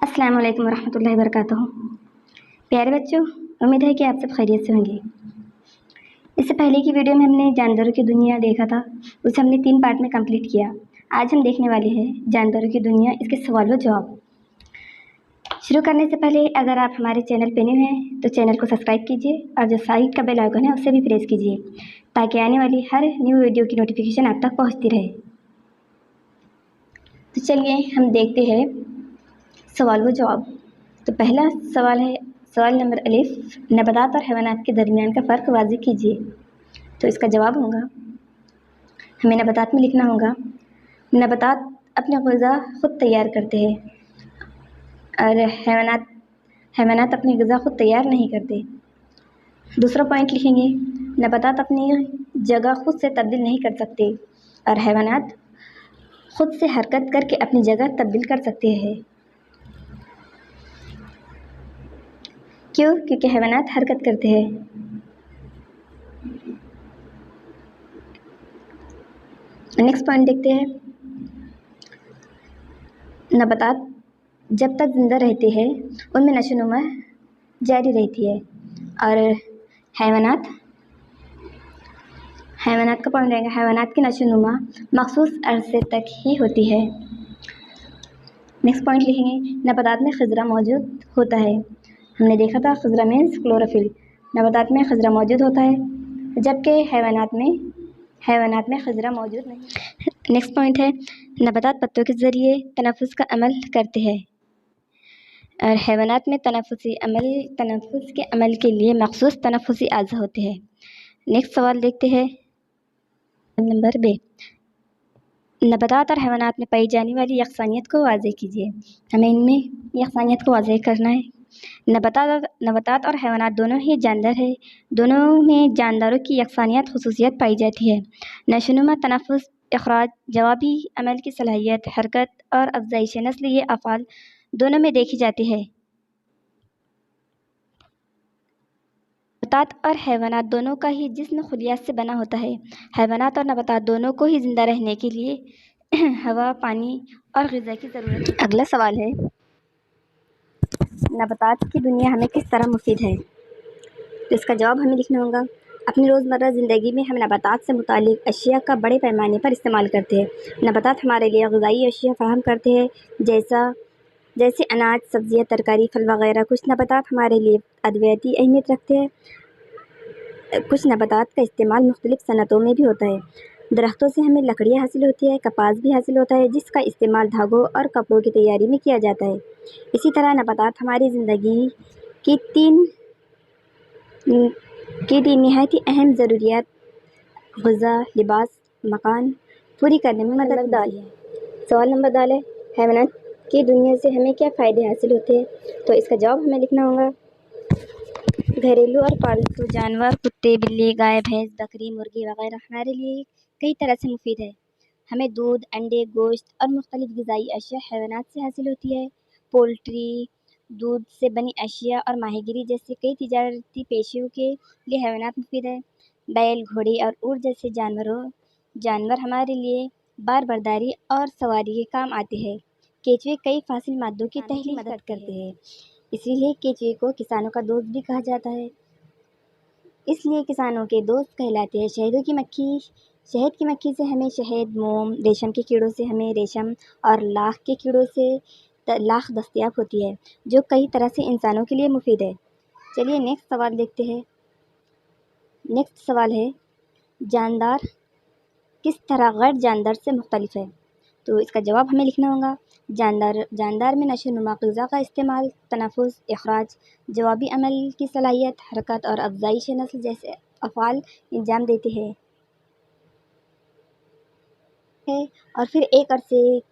अस्सलाम वालेकुम वरहमतुल्लाहि वबरकातुहू। प्यारे बच्चों, उम्मीद है कि आप सब खैरियत से होंगे। इससे पहले की वीडियो में हमने जानवरों की दुनिया देखा था, उसे हमने 3 पार्ट में कंप्लीट किया। आज हम देखने वाले हैं जानवरों की दुनिया, इसके सवाल व जवाब। शुरू करने से पहले अगर आप हमारे चैनल पे न्यू हैं तो चैनल को सब्सक्राइब कीजिए और जो साइड का बेल आइकन है उसे भी प्रेस कीजिए ताकि आने वाली हर न्यू वीडियो की नोटिफिकेशन आप तक पहुँचती रहे। तो चलिए हम देखते हैं सवाल व जवाब। तो पहला सवाल है, सवाल नंबर अलिफ, नबातात और हैवानात के दरमियान का फ़र्क वाज़ेह कीजिए। तो इसका जवाब होगा, हमें नबातात में लिखना होगा, नबातात अपनी ग़िज़ा ख़ुद तैयार करते हैं और हैवानात अपनी ग़िज़ा ख़ुद तैयार नहीं करते। दूसरा पॉइंट लिखेंगे, नबातात अपनी जगह ख़ुद से तब्दील नहीं कर सकते और हैवानात ख़ुद से हरकत करके अपनी जगह तब्दील कर सकते हैं। क्यों? क्योंकि हैवानात हरकत करते हैं। नेक्स्ट पॉइंट देखते हैं, नबातात जब तक ज़िंदा रहते हैं उनमें नशोनुमा जारी रहती है और हैवानात का पॉइंट रहेगा, हैवानात की नशोनुमा मखसूस अरसे तक ही होती है। नेक्स्ट पॉइंट लिखेंगे, नबातात में खज़रा मौजूद होता है। हमने देखा था खज़रा मीन्स क्लोरोफिल, नबातात में खज़रा मौजूद होता है जबकि हैवानात में खज़रा मौजूद नहीं। नेक्स्ट पॉइंट है, नबातात पत्तों के ज़रिए तनफ़ुस का अमल करते हैं और हैवानात में तनफ़ुस के अमल के लिए मखसूस तनफ़ुसी आज़ा होते हैं। नेक्स्ट सवाल देखते हैं, नंबर बे, नबातात और हैवानात में पाई जाने वाली यकसानियत को वाज़ेह कीजिए। हमें इनमें यकसानियत को वाज़ेह करना है। नबातात और हैवानात दोनों ही जानदार है, दोनों में जानदारों की यकसानियत खुसूसियत पाई जाती है। नशोनुमा, तनफ़ुस, इख़राज, जवाबी अमल की सलाहियत, हरकत और अफ़ज़ाइश नस्ल ये अफ़आल दोनों में देखी जाती है। नबातात और हैवानात दोनों का ही जिस्म खुलियात से बना होता है। हैवानात और नबातात दोनों को ही ज़िंदा रहने के लिए हवा, पानी और ग़िज़ा की ज़रूरत है। अगला सवाल है, नबातात की दुनिया हमें किस तरह मुफीद है? तो इसका जवाब हमें लिखना होगा, अपनी रोज़मर्रा ज़िंदगी में हम नबातात से मुताल्लिक़ अशिया का बड़े पैमाने पर इस्तेमाल करते हैं। नबातात हमारे लिए ग़िज़ाई अशिया फ़राहम करते हैं जैसे अनाज, सब्ज़ियाँ, तरकारी, फल वगैरह। कुछ नबातात हमारे लिए अद्वियाती अहमियत रखते हैं। कुछ नबातात का इस्तेमाल मुख्तलिफ़ सनतों में भी होता है। दरख्तों से हमें लकड़ियाँ हासिल होती है, कपास भी हासिल होता है जिसका इस्तेमाल धागों और कपड़ों की तैयारी में किया जाता है। इसी तरह नबातात हमारी ज़िंदगी की तीन निहायती अहम ज़रूरियात ग़िज़ा, लिबास, मकान पूरी करने में मदद मिलती है। सवाल नंबर दाल है, हैवानात की दुनिया से हमें क्या फ़ायदे हासिल होते हैं? तो इसका जवाब हमें लिखना होगा, घरेलू और पालतू जानवर, कुत्ते, बिल्ली, गाय, भैंस, बकरी, मुर्गी वगैरह हमारे लिए कई तरह से मुफीद है। हमें दूध, अंडे, गोश्त और मुख्तलिफ़ ग़िज़ाई अशिया हैवानात से हासिल होती है। पोल्ट्री, दूध से बनी अशिया और माहीगिरी जैसे कई तिजारती पेशों के लिए हैवानात मुफीद है। बैल, घोड़े और ऊँट जैसे जानवर हमारे लिए बार बर्दारी और सवारी के काम आते हैं। केंचुए कई फासिल मादों की तहलील मदद करते हैं, इसीलिए केंचुए को किसानों का दोस्त भी कहा जाता है, इसलिए किसानों के दोस्त कहलाते हैं। शहद की मक्खी से हमें शहद, मोम, रेशम के कीड़ों से हमें रेशम और लाख के कीड़ों से लाख दस्तयाब होती है जो कई तरह से इंसानों के लिए मुफीद है। चलिए नेक्स्ट सवाल देखते हैं। नेक्स्ट सवाल है, जानदार किस तरह गैर जानदार से मुख्तलिफ है? तो इसका जवाब हमें लिखना होगा, जानदार में नशोनुमा, ग़िज़ा का इस्तेमाल, तनफ़ुस, इख़राज, जवाबी अमल की सलाहियत, हरकत और अफ़ज़ाइश नस्ल जैसे अफ़आल अंजाम देते हैं और फिर एक अरसे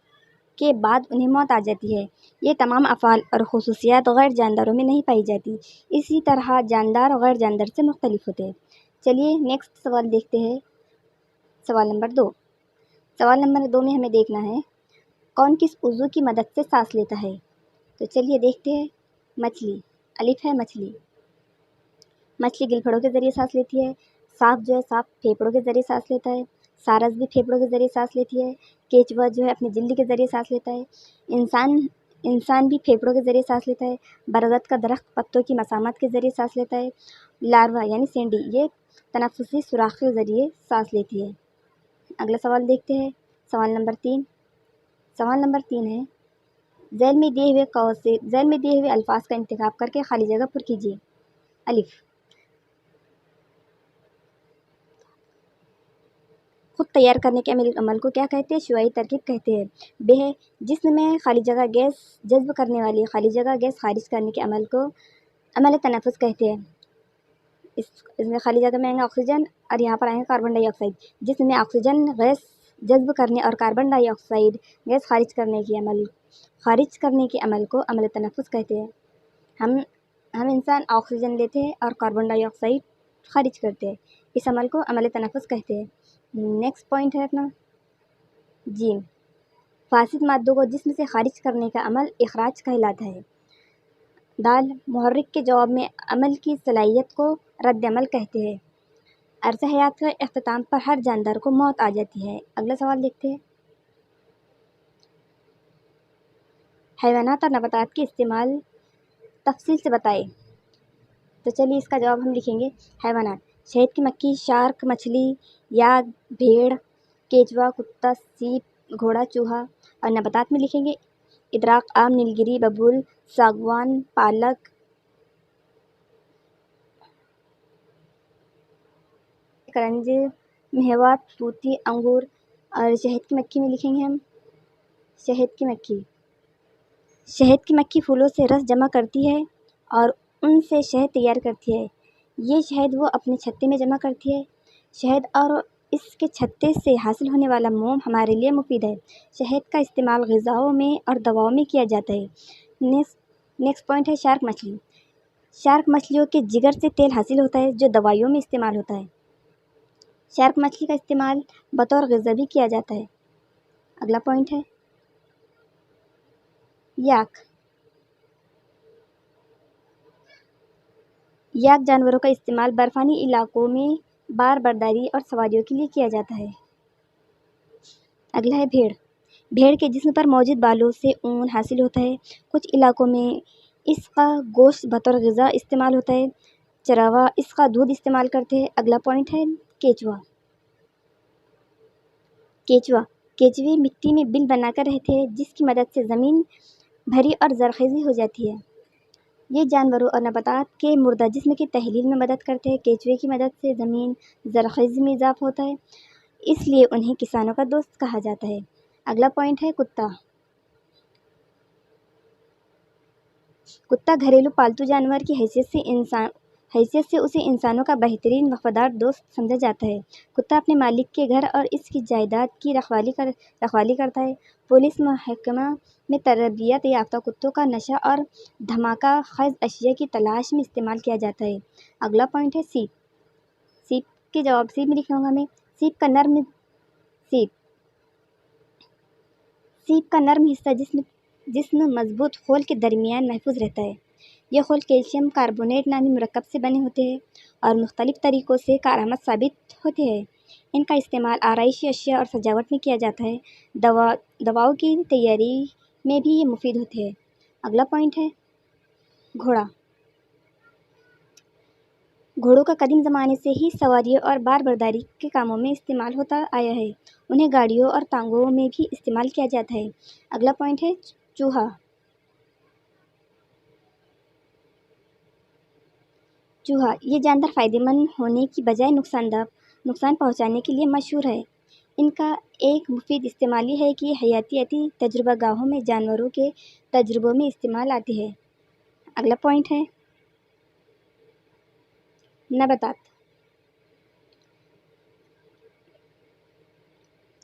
के बाद उन्हें मौत आ जाती है। ये तमाम अफ़आल और खुसूसियात गैर जानदारों में नहीं पाई जाती। इसी तरह जानदार गैर जानदार से मुख्तलिफ होते हैं। चलिए नेक्स्ट सवाल देखते हैं, सवाल नंबर 2। सवाल नंबर 2 में हमें देखना है, कौन किस उज़्व की मदद से सांस लेता है? तो चलिए देखते हैं। मछली, अलिफ है मछली गिलफड़ों के ज़रिए सांस लेती है। सांप फेफड़ों के ज़रिए सांस लेता है। सारस भी फेफड़ों के ज़रिए सांस लेती है। केंचुआ अपनी जल्दी के ज़रिए सांस लेता है। इंसान भी फेफड़ों के ज़रिए सांस लेता है। बरगद का दरख्त पत्तों की मसामत के ज़रिए सांस लेता है। लार्वा यानी सेंडी ये तनफुसी सुराख के ज़रिए सांस लेती है। अगला सवाल देखते हैं, सवाल नंबर 3। सवाल नंबर 3 है, ज़ैल में दिए हुए अल्फाज का इंतखाब करके खाली जगह पर कीजिए। अलिफ, खुद तैयार करने के अमल को क्या कहते हैं? शुआई तरकीब कहते हैं। बे है, जिस्म में खाली जगह गैस जज्ब करने वाली खाली जगह गैस खारिज करने के अमल को अमल तनफ़ुस कहते हैं। इसमें खाली जगह में आएंगे ऑक्सीजन और यहाँ पर आएंगे कार्बन डाइऑक्साइड। जिसमें ऑक्सीजन गैस जज्ब करने और कार्बन डाइऑक्साइड गैस खारिज करने के अमल को अमल तनफ़ुस कहते हैं। हम इंसान ऑक्सीजन लेते हैं और कार्बन डाइऑक्साइड खारिज करते हैं। इस अमल को अमल तनफ़ुस कहते हैं। नेक्स्ट पॉइंट है अपना जीम, फासिद मादों को जिस्म से खारिज करने का अमल इखराज कहलाता है। दाल, मुहर्रिक के जवाब में अमल की सलाहियत को रद्द अमल कहते हैं। अर्ज़ हयात के इख्तिताम पर हर जानदार को मौत आ जाती है। अगला सवाल देखते हैं, हैवानात और नबातात के इस्तेमाल तफसील से बताएं। तो चलिए इसका जवाब हम लिखेंगे। हैवानात, शहद की मक्खी, शार्क मछली, याक, भेड़, केचुआ, कुत्ता, सीप, घोड़ा, चूहा। और नबातात में लिखेंगे इदराक, आम, नीलगिरी, बबूल, सागवान, पालक, करंज, मेहवात, तूती, अंगूर। और शहद की मक्खी में लिखेंगे हम शहद की मक्खी फूलों से रस जमा करती है और उनसे शहद तैयार करती है। ये शहद वो अपने छत्ते में जमा करती है। शहद और इसके छत्ते से हासिल होने वाला मोम हमारे लिए मुफीद है। शहद का इस्तेमाल ग़िज़ाओं में और दवाओं में किया जाता है। नेक्स्ट पॉइंट है शार्क मछली। शार्क मछलियों के जिगर से तेल हासिल होता है जो दवाइयों में इस्तेमाल होता है। शार्क मछली का इस्तेमाल बतौर ग़िज़ा भी किया जाता है। अगला पॉइंट है याक जानवरों का इस्तेमाल बर्फ़ानी इलाकों में बार बर्दारी और सवारियों के लिए किया जाता है। अगला है भेड़ के जिस्म पर मौजूद बालों से ऊन हासिल होता है। कुछ इलाकों में इसका गोश्त बतौर ग़िज़ा इस्तेमाल होता है। चरावा इसका दूध इस्तेमाल करते हैं। अगला पॉइंट है केचुए मिट्टी में बिल बनाकर रहते हैं जिसकी मदद से ज़मीन भरी और ज़रख़ेज़ी हो जाती है। ये जानवरों और नबातात के मुर्दा जिस्म की तहलील में मदद करते हैं। केचुए की मदद से ज़मीन ज़रख़ेज़ी में इजाफ़ा होता है, इसलिए उन्हें किसानों का दोस्त कहा जाता है। अगला पॉइंट है कुत्ता घरेलू पालतू जानवर की हैसियत से उसे इंसानों का बेहतरीन वफ़ादार दोस्त समझा जाता है। कुत्ता अपने मालिक के घर और इसकी जायदाद की रखवाली करता है। पुलिस महकमा में तरबियत याफ्ता कुत्तों का नशा और धमाका ख़ज़ अशिया की तलाश में इस्तेमाल किया जाता है। अगला पॉइंट है सीप के जवाब सीप में लिखना होगा हमें। सीप का नर्म हिस्सा जिस्म मजबूत खोल के दरमियान महफूज रहता है। यह खोल कैल्शियम कार्बोनेट नामी मरकब से बने होते हैं और मुख्तलिफ तरीक़ों से कारआमद साबित होते हैं। इनका इस्तेमाल आराइशी अशिया और सजावट में किया जाता है। दवाओं की तैयारी में भी ये मुफीद होते हैं। अगला पॉइंट है घोड़ों का कदीम ज़माने से ही सवारियों और बार बर्दारी के कामों में इस्तेमाल होता आया है। उन्हें गाड़ियों और तांगों में भी इस्तेमाल किया जाता है। अगला पॉइंट है चूहा ये जानदार फ़ायदेमंद होने की बजाय नुकसान पहुंचाने के लिए मशहूर है। इनका एक मुफीद इस्तेमाल ये है कि हयातियाती तजुर्बागाहों में जानवरों के तजुर्बों में इस्तेमाल आते हैं। अगला पॉइंट है नबातात।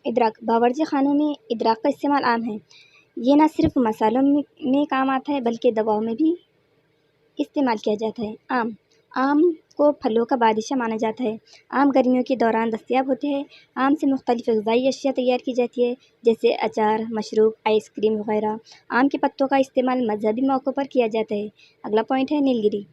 इदराक, बावर्ची खानों में इदराक का इस्तेमाल आम है। ये न सिर्फ मसालों में काम आता है बल्कि दवाओं में भी इस्तेमाल किया जाता है। आम को फलों का बादशाह माना जाता है। आम गर्मियों के दौरान दस्तयाब होते हैं। आम से मुख्तलिफ ग़िज़ाई अशिया तैयार की जाती है जैसे अचार, मशरूब, आइसक्रीम वगैरह। आम के पत्तों का इस्तेमाल मजहबी मौक़ों पर किया जाता है। अगला पॉइंट है नीलगिरी।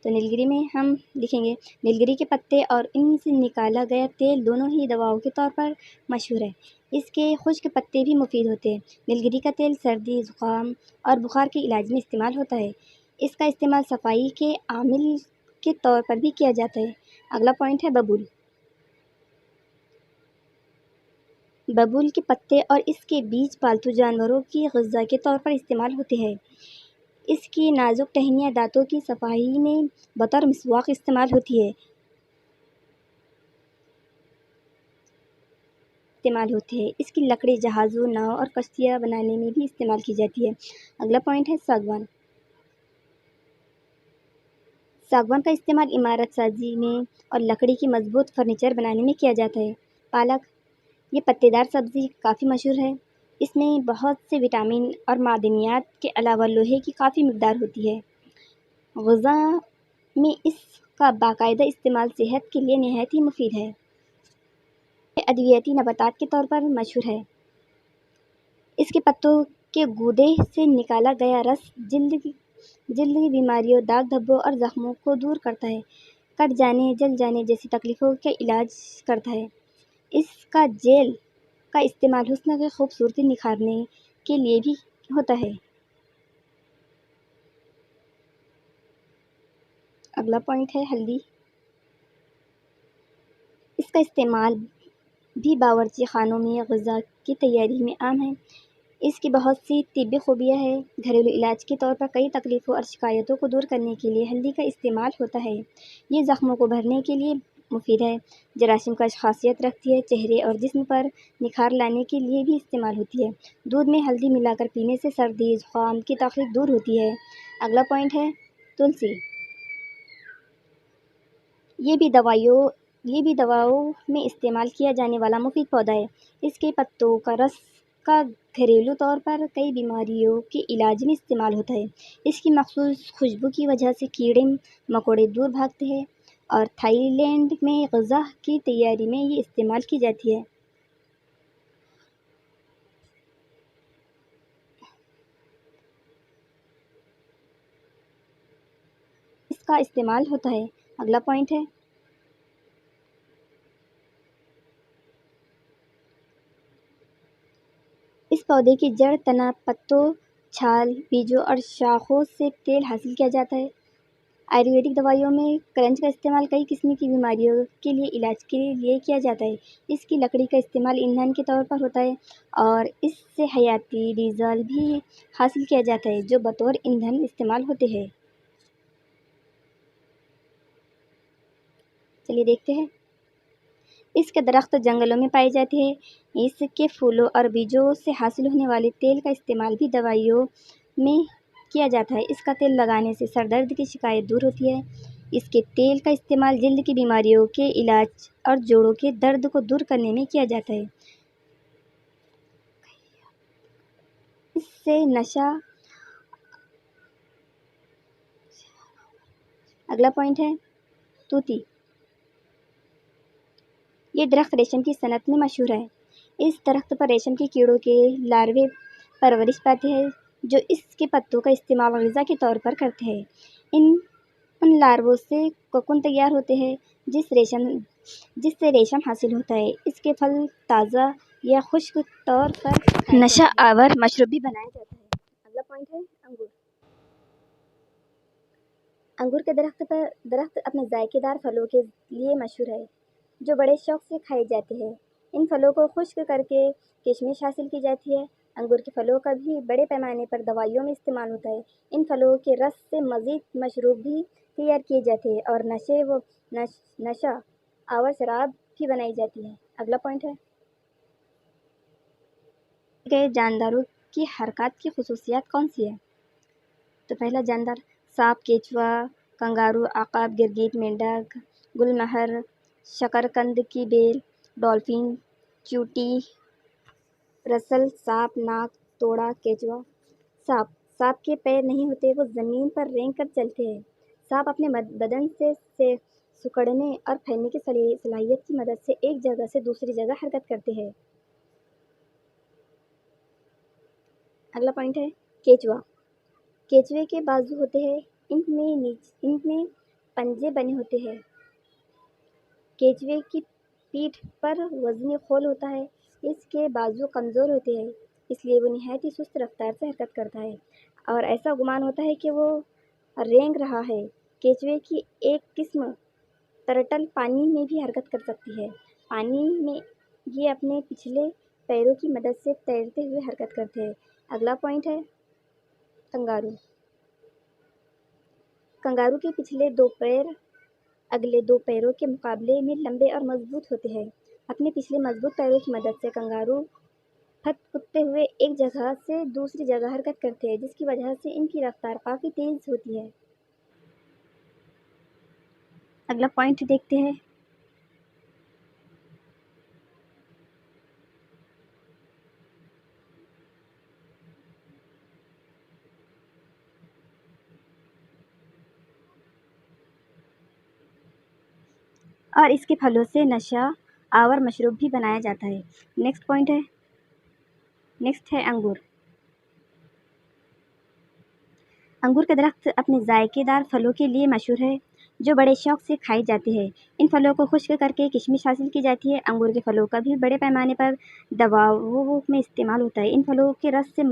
تو نیلگری میں ہم لکھیں گے نیلگری کے پتے اور ان سے نکالا گیا تیل دونوں ہی دواؤں کے طور پر مشہور ہے۔ اس کے خشک پتے بھی مفید ہوتے ہیں۔ نیلگری کا تیل سردی، زکام اور بخار کے علاج میں استعمال ہوتا ہے۔ اس کا استعمال صفائی کے عامل کے طور پر بھی کیا جاتا ہے۔ اگلا پوائنٹ ہے ببول۔ ببول کے پتے اور اس کے بیج پالتو جانوروں کی غذا کے طور پر استعمال ہوتے ہیں۔ اس کی نازک ٹہنیاں دانتوں کی صفائی میں بطور مسواک استعمال ہوتی ہے۔ اس کی لکڑی جہازوں، ناؤ اور کشتیاں بنانے میں بھی استعمال کی جاتی ہے۔ اگلا پوائنٹ ہے ساگوان۔ ساگوان کا استعمال عمارت سازی میں اور لکڑی کی مضبوط فرنیچر بنانے میں کیا جاتا ہے۔ پالک، یہ پتے دار سبزی کافی مشہور ہے۔ اس میں بہت سے وٹامن اور معدنیات کے علاوہ لوہے کی کافی مقدار ہوتی ہے۔ غذا میں اس کا باقاعدہ استعمال صحت کے لیے نہایت ہی مفید ہے۔ یہ ادویاتی نباتات کے طور پر مشہور ہے۔ اس کے پتوں کے گودے سے نکالا گیا رس جلد کی بیماریوں، داغ دھبوں اور زخموں کو دور کرتا ہے۔ کٹ جانے، جل جانے جیسی تکلیفوں کا علاج کرتا ہے۔ اس کا جیل کا استعمال حسن کی خوبصورتی نکھارنے کے لیے بھی ہوتا ہے۔ اگلا پوائنٹ ہے ہلدی۔ اس کا استعمال بھی باورچی خانوں میں غذا کی تیاری میں عام ہے۔ اس کی بہت سی طبی خوبیاں ہیں۔ گھریلو علاج کے طور پر کئی تکلیفوں اور شکایتوں کو دور کرنے کے لیے ہلدی کا استعمال ہوتا ہے۔ یہ زخموں کو بھرنے کے لیے مفید ہے۔ جراثیم کا خاصیت رکھتی ہے۔ چہرے اور جسم پر نکھار لانے کے لیے بھی استعمال ہوتی ہے۔ دودھ میں ہلدی ملا کر پینے سے سردی، زکام کی تکلیف دور ہوتی ہے۔ اگلا پوائنٹ ہے تلسی۔ یہ بھی دواؤں میں استعمال کیا جانے والا مفید پودا ہے۔ اس کے پتوں کا رس کا گھریلو طور پر کئی بیماریوں کے علاج میں استعمال ہوتا ہے۔ اس کی مخصوص خوشبو کی وجہ سے کیڑے مکوڑے دور بھاگتے ہیں اور تھائی لینڈ میں غذا کی تیاری میں یہ استعمال کی جاتی ہے۔ اس کا استعمال ہوتا ہے۔ اگلا پوائنٹ ہے اس پودے کی جڑ، تنا، پتوں، چھال، بیجوں اور شاخوں سے تیل حاصل کیا جاتا ہے۔ آیورویدک دوائیوں میں کرنج کا استعمال کئی قسم کی بیماریوں کے لیے علاج کے لیے کیا جاتا ہے۔ اس کی لکڑی کا استعمال ایندھن کے طور پر ہوتا ہے اور اس سے حیاتی ڈیزل بھی حاصل کیا جاتا ہے جو بطور ایندھن استعمال ہوتے ہیں۔ چلیے دیکھتے ہیں۔ اس کے درخت جنگلوں میں پائے جاتے ہیں۔ اس کے پھولوں اور بیجوں سے حاصل ہونے والے تیل کا استعمال بھی دوائیوں میں کیا جاتا ہے۔ اس کا تیل لگانے سے سر درد کی شکایت دور ہوتی ہے۔ اس کے تیل کا استعمال جلد کی بیماریوں کے علاج اور جوڑوں کے درد کو دور کرنے میں کیا جاتا ہے۔ اس سے نشہ۔ اگلا پوائنٹ ہے توتی۔ یہ درخت ریشم کی صنعت میں مشہور ہے۔ اس درخت پر ریشم کے کیڑوں کے لاروے پرورش پاتے ہیں جو اس کے پتوں کا استعمال غذا کے طور پر کرتے ہیں۔ ان لاروں سے کوکون تیار ہوتے ہیں جس سے ریشم حاصل ہوتا ہے۔ اس کے پھل تازہ یا خشک طور پر نشہ آور مشروب بھی بنایا جاتا ہے۔ اگلا پوائنٹ ہے انگور۔ انگور کے درخت اپنے ذائقے دار پھلوں کے لیے مشہور ہے جو بڑے شوق سے کھائے جاتے ہیں۔ ان پھلوں کو خشک کر کے کشمش حاصل کی جاتی ہے۔ انگور کے پھلوں کا بھی بڑے پیمانے پر دوائیوں میں استعمال ہوتا ہے۔ ان پھلوں کے رس سے مزید مشروب بھی تیار کیے جاتے ہیں اور نشہ آور شراب بھی بنائی جاتی ہے۔ اگلا پوائنٹ ہے گئے جانداروں کی حرکات کی خصوصیات کون سی ہے؟ تو پہلا جاندار سانپ، کیچوا، کنگارو، عقاب، گرگٹ، مینڈک، گل مہر، شکرقند کی بیل، ڈولفن، چیونٹی، رسل، سانپ، ناک، توڑا، کیچوا۔ سانپ کے پیر نہیں ہوتے، وہ زمین پر رینگ کر چلتے ہیں۔ سانپ اپنے بدن سے سکڑنے اور پھیلنے کی صلاحیت کی مدد سے ایک جگہ سے دوسری جگہ حرکت کرتے ہیں۔ اگلا پوائنٹ ہے کیچوا۔ کیچوے کے بازو ہوتے ہیں۔ ان میں पंजे बने होते हैं। केचुए की पीठ पर वजनी खोल होता है। इसके बाजू कमज़ोर होते हैं, इसलिए वो निहायत ही सुस्त रफ्तार से हरकत करता है और ऐसा गुमान होता है कि वो रेंग रहा है। केचुए की एक किस्म टर्टल पानी में भी हरकत कर सकती है। पानी में ये अपने पिछले पैरों की मदद से तैरते हुए हरकत करते हैं। अगला पॉइंट है कंगारू। कंगारू के पिछले दो पैर अगले दो पैरों के मुकाबले में लंबे और मजबूत होते हैं। अपने पिछले मजबूत पैरों की मदद से कंगारू फुदकते हुए एक जगह से दूसरी जगह हरकत करते हैं, जिसकी वजह से इनकी रफ्तार काफ़ी तेज़ होती है। अगला पॉइंट देखते हैं। और इसके फलों से नशा आवर मशरूब भी बनाया जाता है। नेक्स्ट है अंगूर। अंगूर के दरख्त अपने जायकेदार फलों के लिए मशहूर है, जो बड़े शौक से खाए जाते हैं। इन फलों को खुश्क करके किशमिश हासिल की जाती है। अंगूर के फलों का भी बड़े पैमाने पर दवाओं में इस्तेमाल होता है। इन फलों के रस से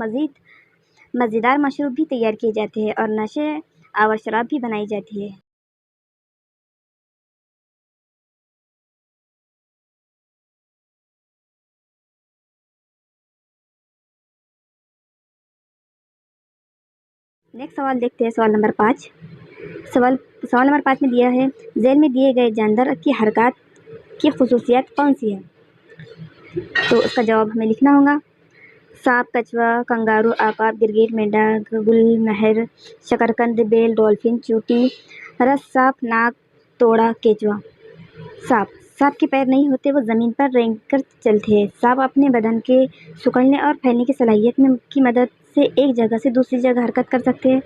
मज़ेदार मशरूब भी तैयार किए जाते हैं और नशे आवर शराब भी बनाई जाती है। नेक्स्ट सवाल देखते हैं, सवाल नंबर 5। सवाल नंबर 5 में दिया है, झेल में दिए गए जानवर की हरकत की खुसूसियत कौन सी है? तो उसका जवाब हमें लिखना होगा। सांप, कछुआ, कंगारू, आकाब, गिरगिट, मेंढक, गुलमहर, शकरकंद, बेल, डॉल्फिन, चींटी, रस सांप, नाग, तोड़ा, केचुआ। सांप के पैर नहीं होते, वो ज़मीन पर रेंग कर चलते हैं। सांप अपने बदन के सिकुड़ने और फैलने की सलाहियत की मदद से एक जगह से दूसरी जगह हरकत कर सकते हैं।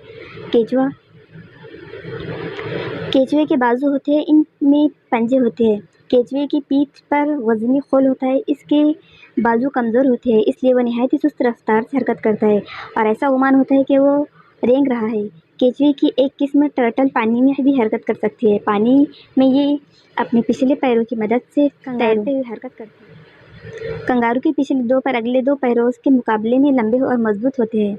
केचुए के बाजू होते हैं, इनमें पंजे होते हैं। केचुए की पीठ पर वजनी खोल होता है। इसके बाजू कमज़ोर होते हैं, इसलिए वो निहायत ही सुस्त रफ्तार से हरकत करता है और ऐसा गुमान होता है कि वो रेंग रहा है। केचुए की एक किस्म टर्टल पानी में भी हरकत कर सकती है। पानी में ये अपने पिछले पैरों की मदद से तैरते हुए हरकत करते हैं। कंगारू के पिछले दो पैर अगले दो पैरों के मुकाबले में लंबे और मजबूत होते हैं।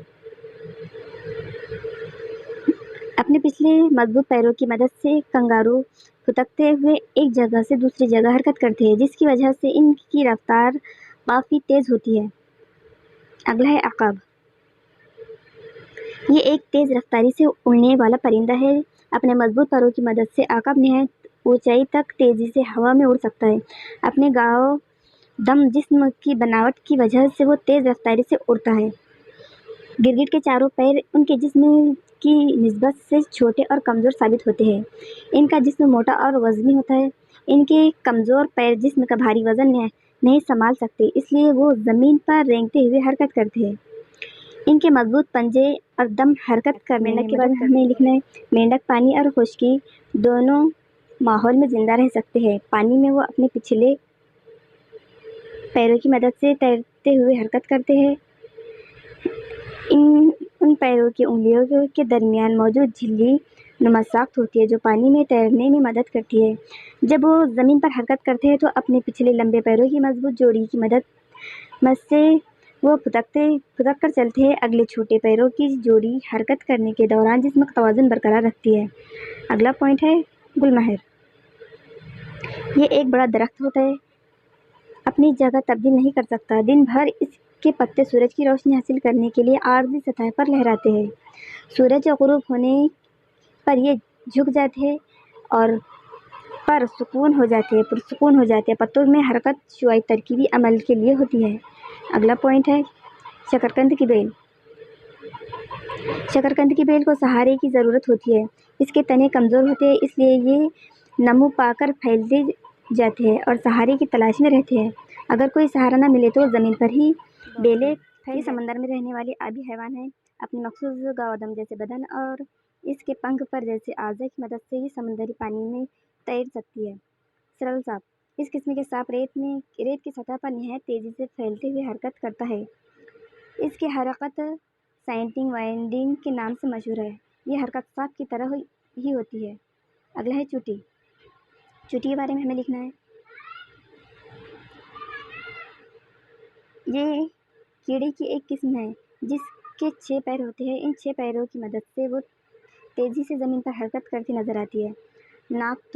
अपने पिछले मजबूत पैरों की मदद से कंगारू फुदकते हुए एक जगह से दूसरी जगह हरकत करते हैं, जिसकी वजह से इनकी रफ्तार काफ़ी तेज़ होती है। अगला है अक़ब। ये एक तेज़ रफ्तारी से उड़ने वाला परिंदा है। अपने मजबूत पैरों की मदद से अक़ब निहायत ऊंचाई तक तेज़ी से हवा में उड़ सकता है। अपने गाढ़ दम जिस्म की बनावट की वजह से वो तेज़ रफ्तारी से उड़ता है। गिरगिट के चारों पैर उनके जिस्म की निस्बत से छोटे और कमज़ोर साबित होते हैं। इनका जिस्म मोटा और वज़नी होता है। इनके कमज़ोर पैर जिस्म का भारी वज़न नहीं संभाल सकते, इसलिए वो ज़मीन पर रेंगते हुए हरकत करते हैं। इनके मजबूत पंजे और दम हरकत करने के बाद हमें लिखना है, मेंढक पानी और खुश्की दोनों माहौल में ज़िंदा रह सकते हैं। पानी में वो अपने पिछले पैरों की मदद से तैरते हुए हरकत करते हैं। उन पैरों की उंगलियों के दरमियान मौजूद झिल्ली नुमा साख्त होती है, जो पानी में तैरने में मदद करती है। जब वो ज़मीन पर हरकत करते हैं तो अपने पिछले लंबे पैरों की मजबूत जोड़ी की मदद से वो फुदक कर चलते हैं। अगले छोटे पैरों की जोड़ी हरकत करने के दौरान जिस्म का तवाज़ुन बरकरार रखती है। अगला पॉइंट है गुलमहर। ये एक बड़ा दरख्त होता है, अपनी जगह तब्दील नहीं कर सकता। दिन भर इसके पत्ते सूरज की रोशनी हासिल करने के लिए आर्ज़ी सतह पर लहराते हैं। सूरज ग़ुरूब होने पर ये झुक जाते हैं और पुरसुकून हो जाते हैं। पत्तों में हरकत शुआई तरकीबी अमल के लिए होती है। अगला पॉइंट है शकरकंद की बेल। शकरकंद की बेल को सहारे की ज़रूरत होती है। इसके तने कमज़ोर होते हैं, इसलिए ये नमू पाकर फैलते जाते हैं और सहारे की तलाश में रहते हैं। अगर कोई सहारा न मिले तो ज़मीन पर ही बेलें ये समंदर में रहने वाले आबी हैवान है। अपने मखसूस गावदम जैसे बदन और इसके पंख पर जैसे आज़ा की मदद से ही समुद्री पानी में तैर सकती है। सरल सांप। इस किस्म के सांप रेत की सतह पर निहायत तेज़ी से फैलते हुए हरकत करता है। इसकी हरकत साइंटिंग वाइंडिंग के नाम से मशहूर है। यह हरकत सांप की तरह ही होती है। اگلا ہے چوٹی. چوٹی کے بارے میں ہمیں لکھنا ہے. یہ کیڑے کی ایک قسم ہے جس کے 6 پیر ہوتے ہیں. ان 6 پیروں کی مدد سے وہ تیزی سے زمین پر حرکت کرتی نظر آتی ہے. ناک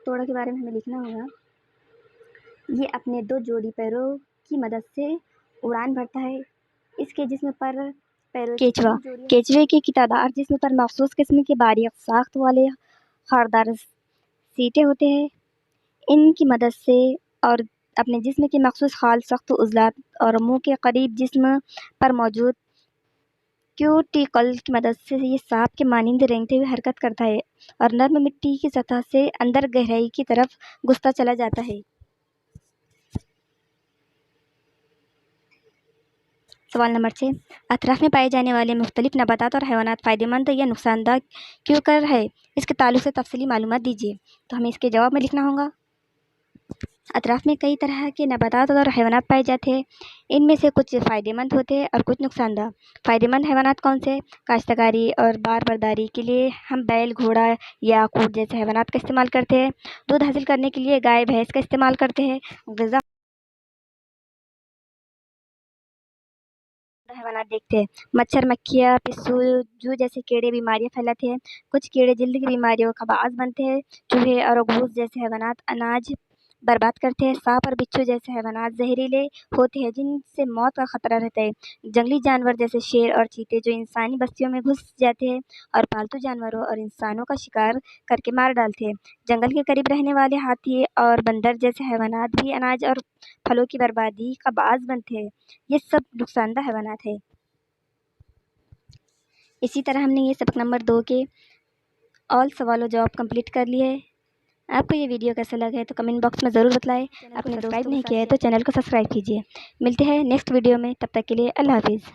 توڑا کے بارے میں ہمیں لکھنا ہوگا. یہ اپنے 2 جوڑی پیروں کی مدد سے اڑان بھرتا ہے. اس کے جسم پر پیروں کیچوا. کیچوے کی تعداد جسم پر مخصوص قسم کے باریک ساخت والے خاردار سیٹیں ہوتے ہیں. ان کی مدد سے اور اپنے جسم کے مخصوص خال سخت عضلات اور منہ کے قریب جسم پر موجود کیوٹیکل کی مدد سے یہ سانپ کے مانند رینگتے ہوئے حرکت کرتا ہے اور نرم مٹی کی سطح سے اندر گہرائی کی طرف گھستا چلا جاتا ہے. سوال نمبر 6. اطراف میں پائے جانے والے مختلف نباتات اور حیوانات فائدہ مند یا نقصان دہ کیوں کر ہے؟ اس کے تعلق سے تفصیلی معلومات دیجیے. تو ہمیں اس کے جواب میں لکھنا ہوگا. اطراف میں کئی طرح کے نباتات اور حیوانات پائے جاتے ہیں. ان میں سے کچھ فائدہ مند ہوتے ہیں اور کچھ نقصان دہ. فائدہ مند حیوانات کون سے؟ کاشتکاری اور بار برداری کے لیے ہم بیل، گھوڑا یا اونٹ جیسے حیوانات کا استعمال کرتے ہیں. دودھ حاصل کرنے کے لیے گائے، بھینس کا استعمال کرتے ہیں. غذا حیوانات دیکھتے ہیں. مچھر، مکھیاں، پسو، جو جیسے کیڑے بیماریاں پھیلاتے ہیں. کچھ کیڑے جلد کی بیماریوں کا باعث بنتے ہیں. چوہے اور گھوس جیسے حیوانات اناج برباد کرتے ہیں. سانپ اور بچھو جیسے حیوانات زہریلے ہوتے ہیں جن سے موت کا خطرہ رہتا ہے. جنگلی جانور جیسے شیر اور چیتے جو انسانی بستیوں میں گھس جاتے ہیں اور پالتو جانوروں اور انسانوں کا شکار کر کے مار ڈالتے ہیں. جنگل کے قریب رہنے والے ہاتھی اور بندر جیسے حیوانات بھی اناج اور پھلوں کی بربادی کا باعث بنتے ہیں. یہ سب نقصان دہ حیوانات ہیں. اسی طرح ہم نے یہ سبق نمبر 2 کے آل سوال و جواب کمپلیٹ کر لیے. آپ کو یہ ویڈیو کیسا لگا ہے تو کمنٹ باکس میں ضرور بتلائیں. آپ نے سبسکرائب نہیں کیا ہے تو چینل کو سبسکرائب کیجیے. ملتے ہیں نیکسٹ ویڈیو میں. تب تک کے لیے اللہ حافظ.